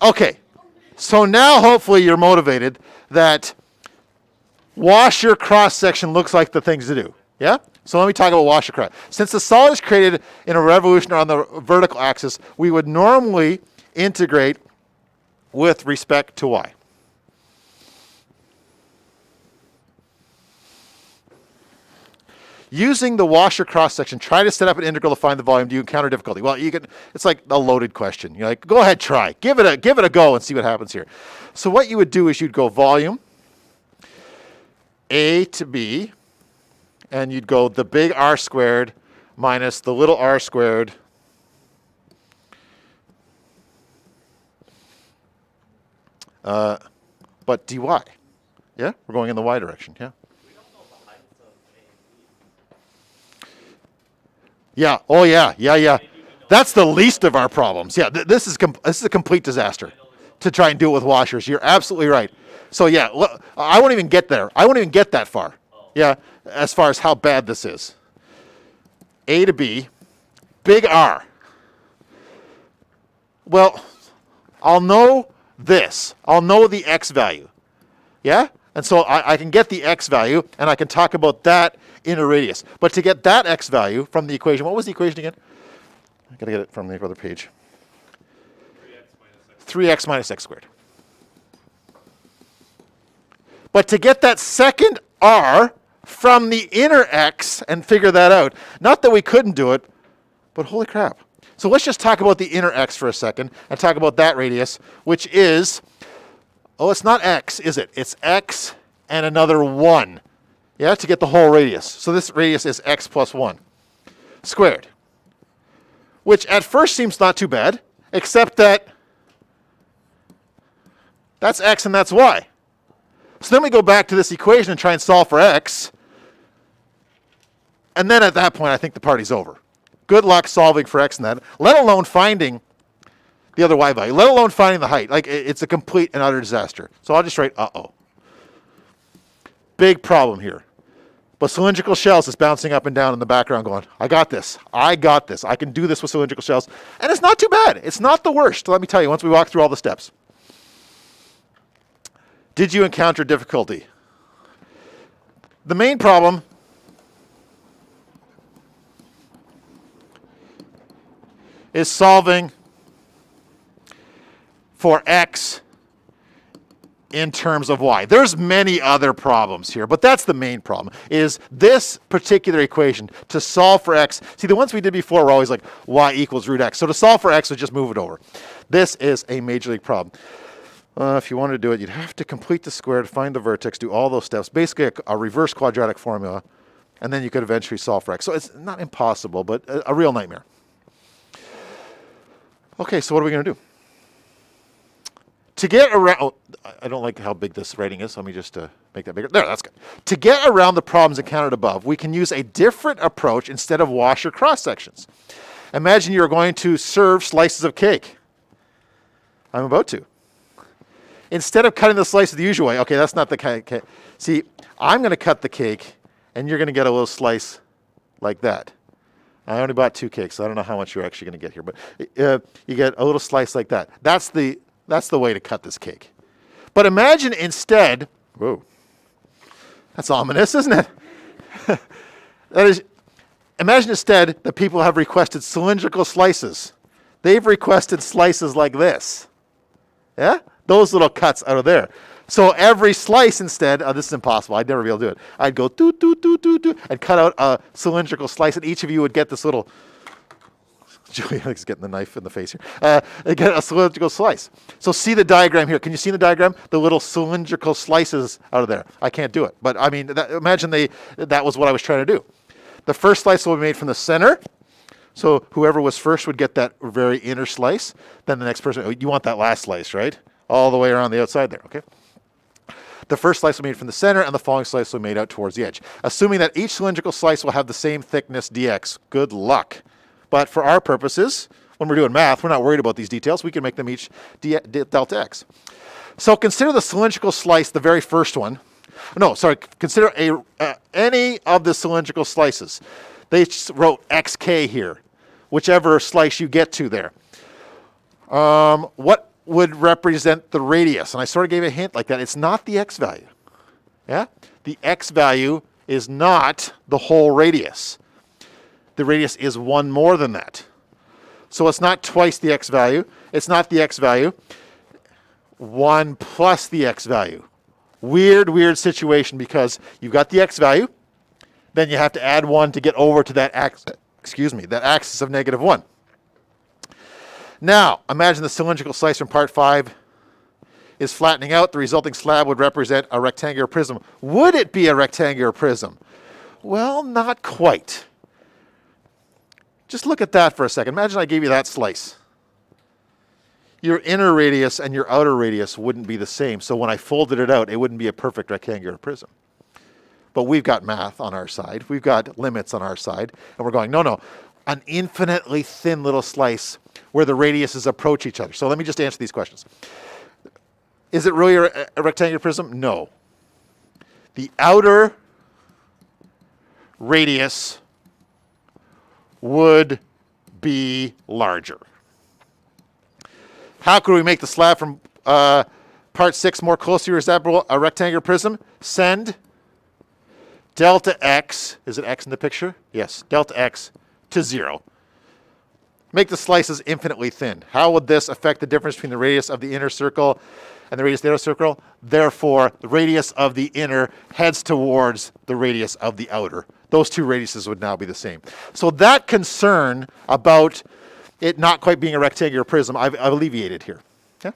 Okay, so now hopefully you're motivated that washer cross-section looks like the things to do. Yeah? So let me talk about washer cross. Since the solid is created in a revolution on the vertical axis, we would normally integrate with respect to y. Using the washer cross-section, try to set up an integral to find the volume. Do you encounter difficulty? Well, you can. It's like a loaded question. You're like, go ahead, try. Give it a go and see what happens here. So what you would do is you'd go volume, a to b, and you'd go the big R squared minus the little r squared but dy. Yeah? We're going in the y direction, yeah? Yeah. Oh, yeah. That's the least of our problems. Yeah, this is a complete disaster to try and do it with washers. You're absolutely right. So, yeah, I won't even get there. I won't even get that far. Yeah, as far as how bad this is. A to B, big R. Well, I'll know this. I'll know the x value. Yeah? And so I can get the x value, and I can talk about that in a radius. But to get that x value from the equation, what was the equation again? I got to get it from the other page. 3x minus x squared. But to get that second r from the inner x and figure that out, not that we couldn't do it, but holy crap. So let's just talk about the inner x for a second and talk about that radius, which is, oh, it's not x, is it? It's x and another 1. Yeah, to get the whole radius. So this radius is x plus 1 squared, which at first seems not too bad, except that that's x and that's y. So then we go back to this equation and try and solve for x. And then at that point, I think the party's over. Good luck solving for x and that, let alone finding the other y value, let alone finding the height. Like, it's a complete and utter disaster. So I'll just write, uh-oh. Big problem here. But cylindrical shells is bouncing up and down in the background going, I got this. I can do this with cylindrical shells. And it's not too bad. It's not the worst, let me tell you, once we walk through all the steps. Did you encounter difficulty? The main problem is solving for x in terms of y. There's many other problems here, but that's the main problem, is this particular equation to solve for x. See, the ones we did before were always like y equals root x. So to solve for x, we just move it over. This is a major league problem. If you wanted to do it, you'd have to complete the square, find the vertex, do all those steps, basically a reverse quadratic formula, and then you could eventually solve for x. So it's not impossible, but a real nightmare. Okay, so what are we going to do? To get around, oh, I don't like how big this writing is. Let me just make that bigger. There, that's good. To get around the problems encountered above, we can use a different approach instead of washer cross sections. Imagine you're going to serve slices of cake. I'm about to. Instead of cutting the slice the usual way, okay, that's not the kind of cake. See, I'm going to cut the cake, and you're going to get a little slice like that. I only bought 2 cakes, so I don't know how much you're actually going to get here, but you get a little slice like that. That's the way to cut this cake. But imagine instead, whoa, that's ominous, isn't it? Imagine instead that people have requested cylindrical slices. They've requested slices like this. Yeah? Those little cuts out of there. So every slice instead, this is impossible, I'd never be able to do it. I'd go doot, doot, doot, doot, doot, and cut out a cylindrical slice, and each of you would get this little, Julian's getting the knife in the face here, get a cylindrical slice. So see the diagram here. Can you see the diagram? The little cylindrical slices out of there. I can't do it, but I mean, imagine that was what I was trying to do. The first slice will be made from the center. So whoever was first would get that very inner slice. Then the next person, you want that last slice, right? All the way around the outside there, okay? The first slice will be made from the center, and the following slice will be made out towards the edge. Assuming that each cylindrical slice will have the same thickness dx. Good luck. But for our purposes, when we're doing math, we're not worried about these details. We can make them each delta x. So consider the cylindrical slice, the very first one. No, sorry, consider any of the cylindrical slices. They just wrote xk here, whichever slice you get to there. What would represent the radius. And I sort of gave a hint like that. It's not the x value. Yeah? The x value is not the whole radius. The radius is one more than that. So it's not twice the x value. It's not the x value. 1 plus the x value. Weird situation because you've got the x value, then you have to add 1 to get over to that that axis of negative 1. Now, imagine the cylindrical slice from part 5 is flattening out. The resulting slab would represent a rectangular prism. Would it be a rectangular prism? Well, not quite. Just look at that for a second. Imagine I gave you that slice. Your inner radius and your outer radius wouldn't be the same. So when I folded it out, it wouldn't be a perfect rectangular prism. But we've got math on our side. We've got limits on our side. And we're going, no, an infinitely thin little slice where the radiuses approach each other. So let me just answer these questions. Is it really a rectangular prism? No. The outer radius would be larger. How could we make the slab from part 6 more closely resemble a rectangular prism? Send delta x, is it x in the picture? Yes, delta x to 0. Make the slices infinitely thin. How would this affect the difference between the radius of the inner circle and the radius of the outer circle? Therefore, the radius of the inner heads towards the radius of the outer. Those two radiuses would now be the same. So that concern about it not quite being a rectangular prism, I've alleviated here. Okay?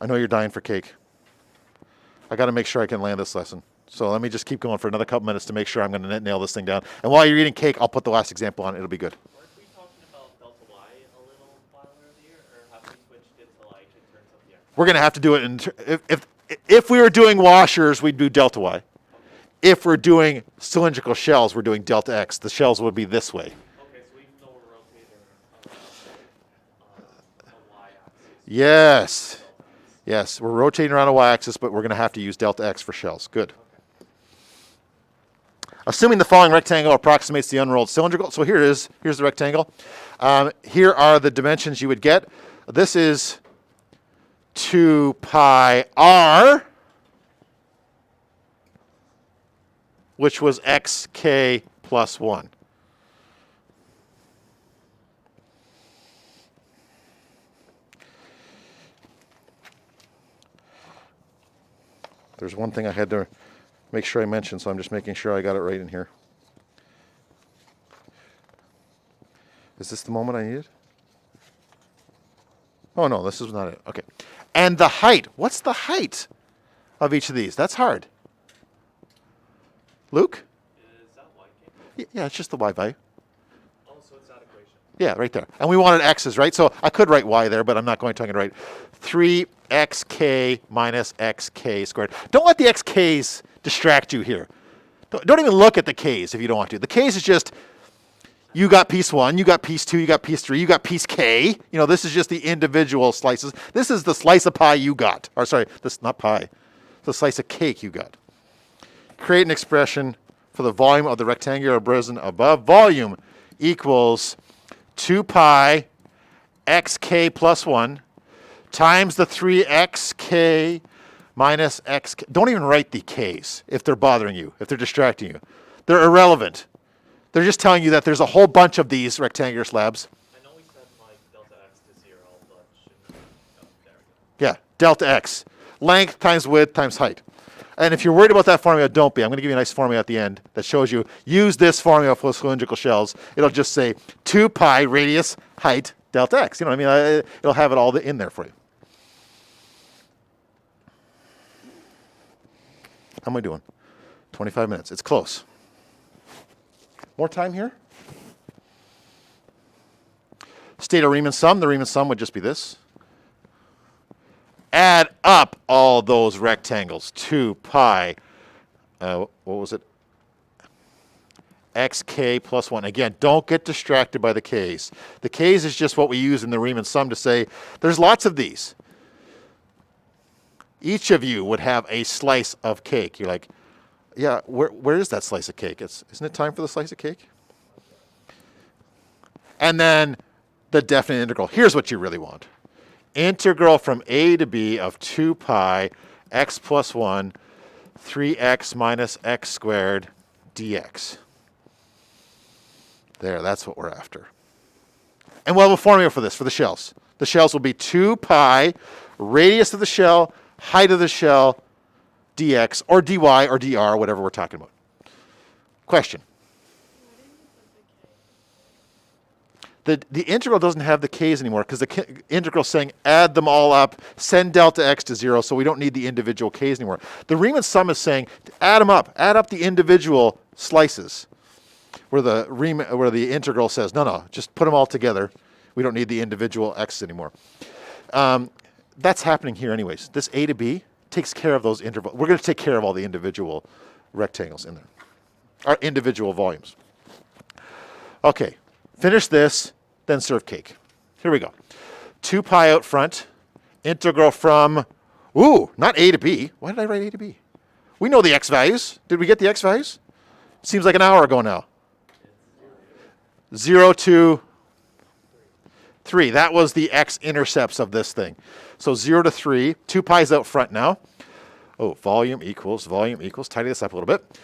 I know you're dying for cake. I got to make sure I can land this lesson. So let me just keep going for another couple minutes to make sure I'm going to nail this thing down. And while you're eating cake, I'll put the last example on. It'll be good. Weren't we talking about delta y a little while earlier, or have we switched it to like in terms of the x? We're going to have to do it if we were doing washers, we'd do delta y. If we're doing cylindrical shells, we're doing delta x. The shells would be this way. Okay, so even though we're rotating a y-axis. Yes, we're rotating around a y-axis, but we're going to have to use delta x for shells. Good. Assuming the following rectangle approximates the unrolled cylindrical. So here it is. Here's the rectangle. Here are the dimensions you would get. This is 2 pi r, which was xk plus 1. There's one thing I had to make sure I mentioned, so I'm just making sure I got it right in here. Is this the moment I needed? Oh, no, this is not it. Okay. And the height. What's the height of each of these? That's hard. Luke? Is that y? Yeah, it's just the y value. Oh, so it's that equation. Yeah, right there. And we wanted x's, right? So I could write y there, but I'm not going to. I'm going to write 3xk minus xk squared. Don't let the xk's distract you here. Don't even look at the k's if you don't want to. The k's is just, you got piece 1, you got piece 2, you got piece 3, you got piece k. You know, this is just the individual slices. This is the slice of pie you got. Or sorry, this is not pie. It's the slice of cake you got. Create an expression for the volume of the rectangular prism above. Volume equals 2 pi xk plus 1 times the 3xk minus xk. Don't even write the k's if they're bothering you, if they're distracting you. They're irrelevant. They're just telling you that there's a whole bunch of these rectangular slabs. I know we said like delta x to 0, but shouldn't there we go. Yeah, delta x. Length times width times height. And if you're worried about that formula, don't be. I'm going to give you a nice formula at the end that shows you, use this formula for cylindrical shells. It'll just say 2 pi radius height delta x. You know what I mean? It'll have it all in there for you. How am I doing? 25 minutes. It's close. More time here? State a Riemann sum. The Riemann sum would just be this. Add up all those rectangles. 2 pi, what was it? xk plus 1. Again, don't get distracted by the k's. The k's is just what we use in the Riemann sum to say there's lots of these. Each of you would have a slice of cake. You're like, yeah, where is that slice of cake? Isn't it time for the slice of cake? And then the definite integral. Here's what you really want. Integral from a to b of 2 pi x plus 1, 3x minus x squared dx. There, that's what we're after. And we'll have a formula for this, for the shells. The shells will be 2 pi, radius of the shell, height of the shell, dx, or dy, or dr, whatever we're talking about. Question. The integral doesn't have the k's anymore because the integral is saying add them all up, send delta x to 0, so we don't need the individual k's anymore. The Riemann sum is saying add them up, add up the individual slices, where the integral says no, just put them all together. We don't need the individual x anymore. That's happening here anyways. This a to b takes care of those intervals. We're going to take care of all the individual rectangles in there, our individual volumes. Okay, finish this. Then serve cake. Here we go. 2 pi out front, integral from, not a to b. Why did I write a to b? We know the x values. Did we get the x values? Seems like an hour ago now. 0 to 3. That was the x-intercepts of this thing. So 0 to 3. 2 pi's out front now. Volume equals. Tidy this up a little bit.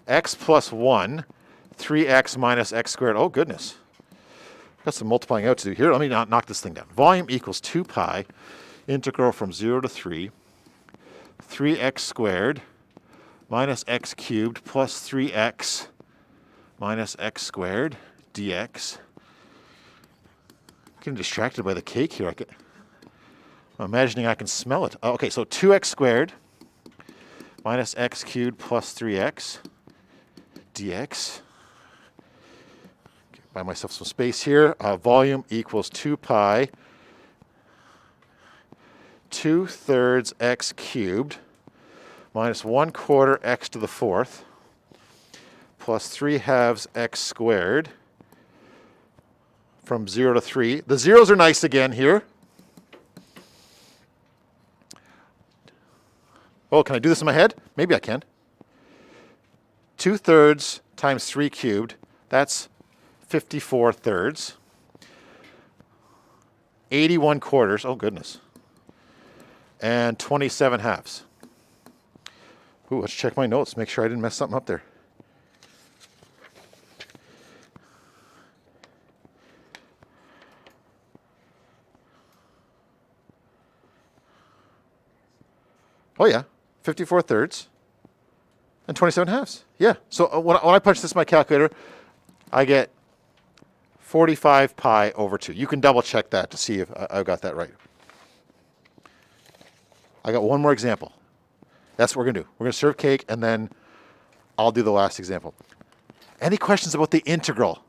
X plus 1. 3x minus x squared. Oh, goodness. Got some multiplying out to do here. Let me knock this thing down. Volume equals 2 pi, integral from 0 to 3, 3x squared minus x cubed plus 3x minus x squared dx. I'm getting distracted by the cake here. I'm imagining I can smell it. Okay, so 2x squared minus x cubed plus 3x dx. Buy myself some space here. Volume equals 2 pi 2/3 x cubed minus 1/4 x to the 4th plus 3/2 x squared from 0 to 3. The zeros are nice again here. Can I do this in my head? Maybe I can. 2/3 times 3 cubed, that's 54 thirds. 81 quarters, oh goodness. And 27 halves. Let's check my notes, make sure I didn't mess something up there. Oh yeah, 54 thirds and 27 halves. Yeah, so when I punch this in my calculator, I get 45 pi over 2. You can double check that to see if I've got that right. I got one more example. That's what we're going to do. We're going to serve cake, and then I'll do the last example. Any questions about the integral?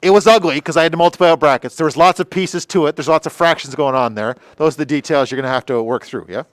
It was ugly because I had to multiply out brackets. There was lots of pieces to it. There's lots of fractions going on there. Those are the details you're going to have to work through, yeah?